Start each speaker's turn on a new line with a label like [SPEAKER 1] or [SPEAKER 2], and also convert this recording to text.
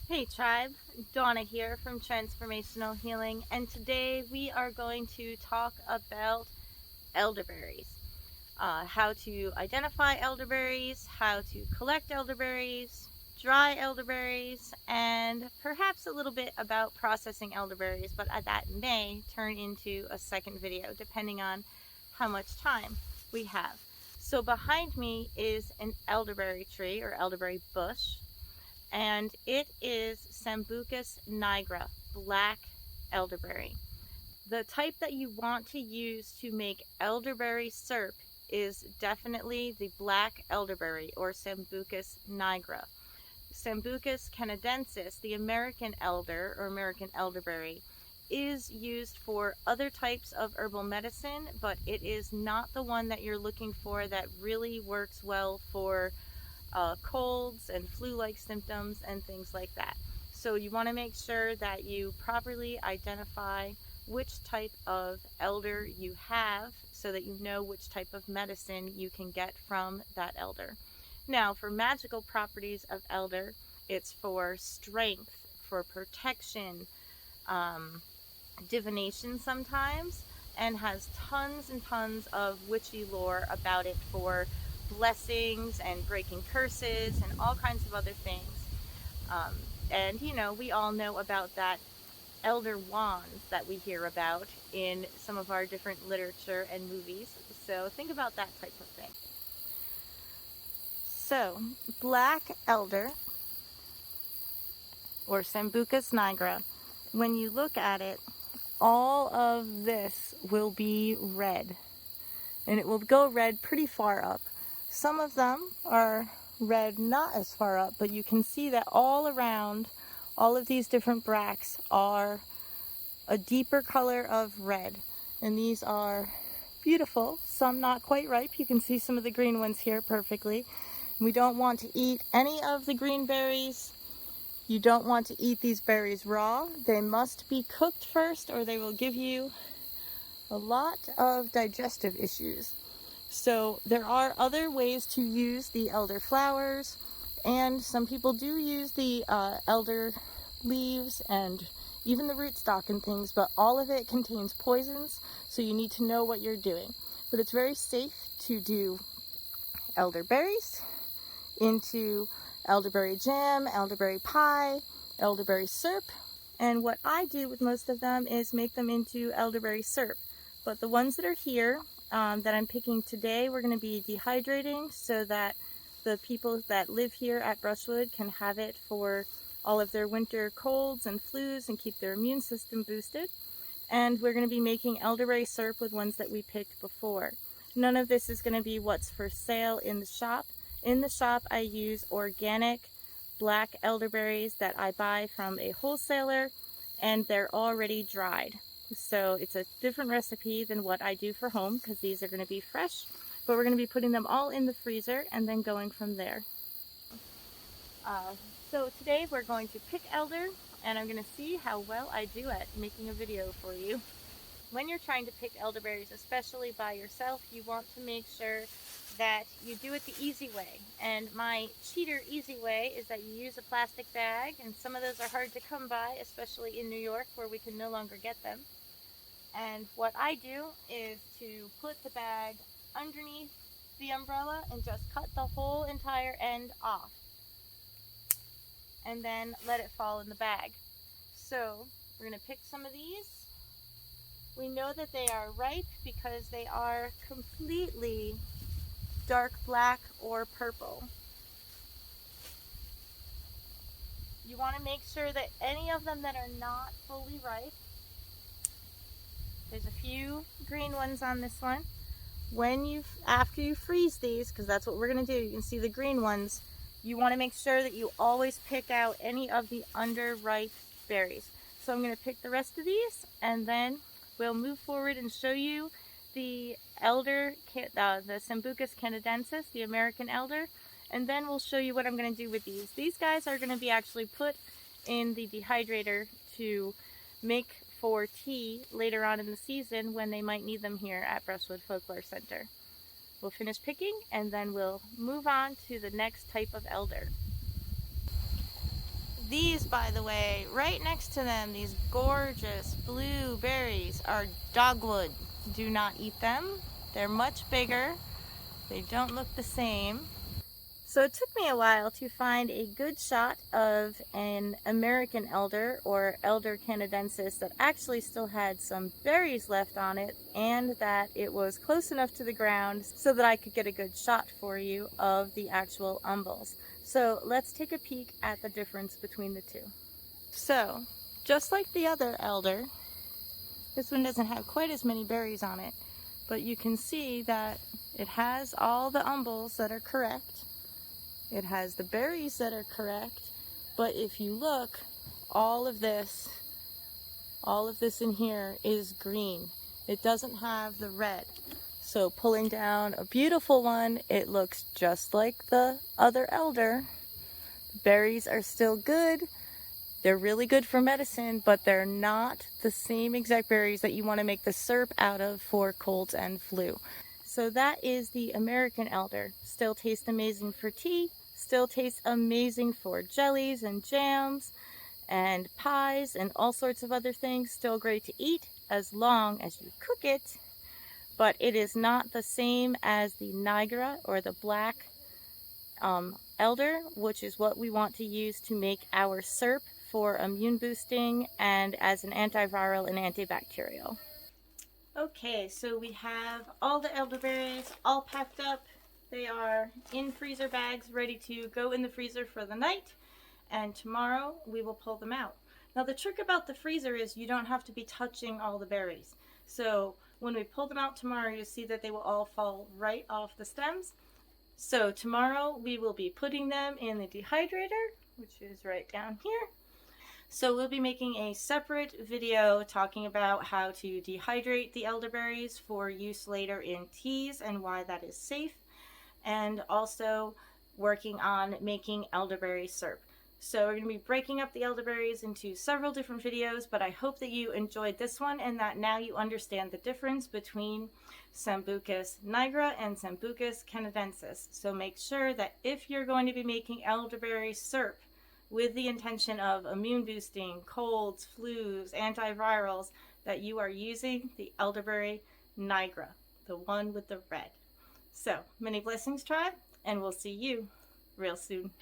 [SPEAKER 1] Hey tribe, Dawna here from Transformational Healing, and today we are going to talk about elderberries. How to identify elderberries, how to collect elderberries, dry elderberries, and perhaps a little bit about processing elderberries, but that may turn into a second video depending on how much time we have. So behind me is an elderberry tree or elderberry bush, and it is Sambucus nigra, black elderberry. The type that you want to use to make elderberry syrup is definitely the black elderberry or Sambucus nigra. Sambucus canadensis, the American elder or American elderberry, is used for other types of herbal medicine, but it is not the one that you're looking for that really works well for colds and flu-like symptoms and things like that. So you want to make sure that you properly identify which type of elder you have so that you know which type of medicine you can get from that elder. Now, for magical properties of elder, it's for strength, for protection, divination sometimes, and has tons and tons of witchy lore about it for blessings and breaking curses and all kinds of other things. And you know, we all know about that elder wands that we hear about in some of our different literature and movies. So think about that type of thing. So, black elder or Sambucus nigra, when you look at it, all of this will be red, and it will go red pretty far up. Some of them are red not as far up, but you can see that all around all of these different bracts are a deeper color of red, and these are beautiful. Some not quite ripe. You can see some of the green ones here perfectly. We don't want to eat any of the green berries. You don't want to eat these berries raw. They must be cooked first or they will give you a lot of digestive issues. So there are other ways to use the elder flowers, and some people do use the elder leaves and even the rootstock and things, but all of it contains poisons, so you need to know what you're doing. But it's very safe to do elderberries into elderberry jam, elderberry pie, elderberry syrup, and what I do with most of them is make them into elderberry syrup. But the ones that are here that I'm picking today, we're going to be dehydrating so that the people that live here at Brushwood can have it for all of their winter colds and flus and keep their immune system boosted. And we're going to be making elderberry syrup with ones that we picked before. None of this is going to be what's for sale in the shop. In the shop, I use organic black elderberries that I buy from a wholesaler, and they're already dried. So it's a different recipe than what I do for home because these are going to be fresh, but we're going to be putting them all in the freezer and then going from there. So today we're going to pick elder, and I'm going to see how well I do at making a video for you. When you're trying to pick elderberries, especially by yourself, you want to make sure that you do it the easy way. And my cheater easy way is that you use a plastic bag, and some of those are hard to come by, especially in New York where we can no longer get them. And what I do is to put the bag underneath the umbrella and just cut the whole entire end off, and then let it fall in the bag. So we're going to pick some of these. We know that they are ripe because they are completely dark black or purple. You want to make sure that any of them that are not fully ripe, there's a few green ones on this one. After you freeze these, because that's what we're going to do, you can see the green ones, you want to make sure that you always pick out any of the underripe berries. So I'm going to pick the rest of these, and then we'll move forward and show you the the Sambucus canadensis, the American elder, and then we'll show you what I'm going to do with these. These guys are going to be actually put in the dehydrator to make for tea later on in the season when they might need them here at Brushwood Folklore Center. We'll finish picking and then we'll move on to the next type of elder. These, by the way, right next to them, these gorgeous blue berries are dogwood. Do not eat them. They're much bigger. They don't look the same. So it took me a while to find a good shot of an American elder, or Elder canadensis, that actually still had some berries left on it and that it was close enough to the ground so that I could get a good shot for you of the actual umbels. So let's take a peek at the difference between the two. So, just like the other elder, this one doesn't have quite as many berries on it, but you can see that it has all the umbels that are correct. It has the berries that are correct, but if you look, all of this in here is green. It doesn't have the red. So pulling down a beautiful one, it looks just like the other elder. The berries are still good. They're really good for medicine, but they're not the same exact berries that you want to make the syrup out of for colds and flu. So that is the American elder. Still tastes amazing for tea, still tastes amazing for jellies and jams and pies and all sorts of other things. Still great to eat as long as you cook it, but it is not the same as the nigra, or the black elder, which is what we want to use to make our syrup for immune boosting and as an antiviral and antibacterial. Okay, so we have all the elderberries all packed up. They are in freezer bags ready to go in the freezer for the night, and tomorrow we will pull them out. Now the trick about the freezer is you don't have to be touching all the berries. So when we pull them out tomorrow, you'll see that they will all fall right off the stems. So tomorrow we will be putting them in the dehydrator, which is right down here. So we'll be making a separate video talking about how to dehydrate the elderberries for use later in teas and why that is safe, and also working on making elderberry syrup. So we're going to be breaking up the elderberries into several different videos, but I hope that you enjoyed this one and that now you understand the difference between Sambucus nigra and Sambucus canadensis. So make sure that if you're going to be making elderberry syrup with the intention of immune boosting, colds, flus, antivirals, that you are using the elderberry nigra, the one with the red. So, many blessings, tribe, and we'll see you real soon.